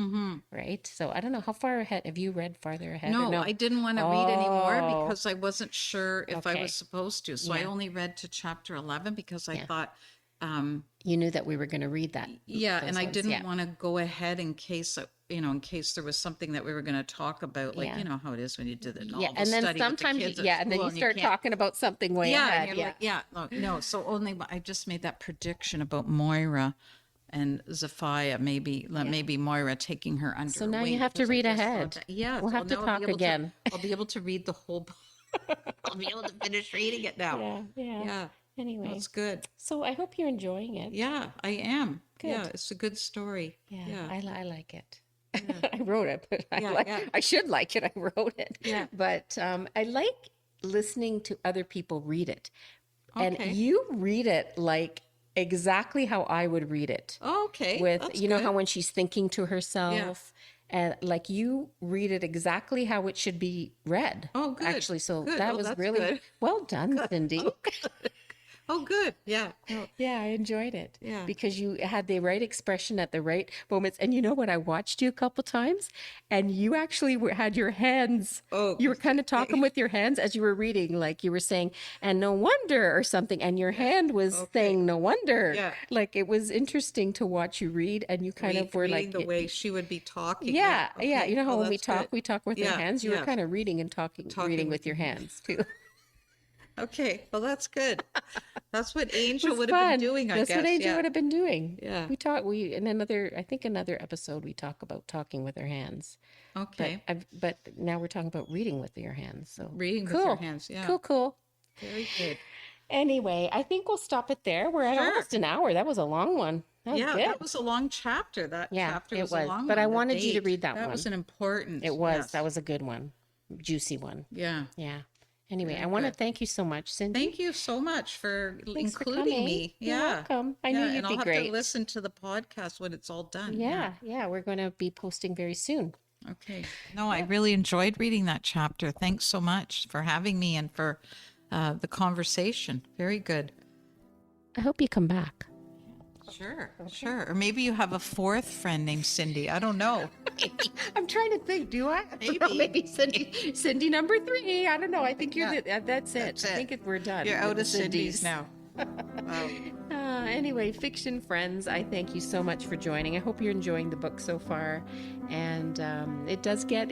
right? So I don't know, how far ahead have you read? Farther ahead? No, or no? I didn't want to read anymore Oh. because I wasn't sure if I Okay. was supposed to. So I only read to chapter 11 because I thought, You knew that we were going to read that. yeah, those and I ones, didn't want to go ahead in case, in case there was something that we were going to talk about, like, Yeah. you know how it is when you do the novel Yeah, and then study with the sometimes, kids at and then school you start can't- talking about something way Yeah, ahead. and you're Yeah. like, no. So only I just made that prediction about Moira and Zephia, maybe Moira taking her under. So now you have to read ahead. Yeah, We'll have to talk again. I'll be able to read the whole book. I'll be able to finish reading it now. Yeah, Anyway, that's good. so I hope you're enjoying it. Yeah, I am. Good. Yeah, it's a good story. Yeah. I like it. I wrote it, but Yeah. I should like it. I wrote it. Yeah. But I like listening to other people read it. And Okay. you read it like exactly how I would read it. Okay. With, that's how good. when she's thinking to herself. And like you read it exactly how it should be read. Oh, good. Actually, so Good. that Oh, was that's really good. well done, Cindy. Oh, good. Yeah. Yeah, I enjoyed it. Yeah. Because you had the right expression at the right moments. And you know what? I watched you a couple times, and you actually had your hands. Oh, You were kind of talking with your hands as you were reading, like you were saying, and no wonder or something. And your hand was saying, no wonder. Yeah. Like it was interesting to watch you read, and you kind of were reading like, the way she would be talking. yeah. Okay. You know how Oh, when we that's talk, good. we talk with our Yeah, hands. You yeah. were kind of reading and talking reading with with your hands too. Okay, well that's good. That's what Angel was would have fun. been doing, I That's guess. what Angel Yeah. would have been doing. Yeah. I think another episode we talk about talking with our hands. Okay. But now we're talking about reading with your hands. So Reading with your hands, yeah. Cool. Very good. Anyway, I think we'll stop it there. We're at Sure. almost an hour. That was a long one. That was Yeah, good. that was a long chapter. That Yeah, chapter it was a was. long But one. I The wanted you to date, read that That was one. an important. It was. yes. That was a good one. Juicy one. Yeah. Yeah. Anyway, Very I want to good. thank you so much, Cindy. Thank you so much for Thanks for including coming. me. You're Yeah. welcome. I knew Yeah, you'd and be I'll have great. to listen to the podcast when it's all done. Yeah, we're going to be posting very soon. Okay. No, I really enjoyed reading that chapter. Thanks so much for having me and for the conversation. Very good. I hope you come back. Sure, sure. Or maybe you have a fourth friend named Cindy. I don't know. I'm trying to think. Do I? Maybe. Maybe Cindy number 3. I don't know. I think you're Yeah. that's it. That's I it. think we're done. You're with out the of Cindy's now. Wow. Anyway, fiction friends, I thank you so much for joining. I hope you're enjoying the book so far, and it does get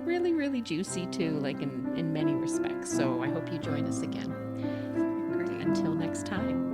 really, really juicy too, like in many respects. So I hope you join us again. Great. Until next time.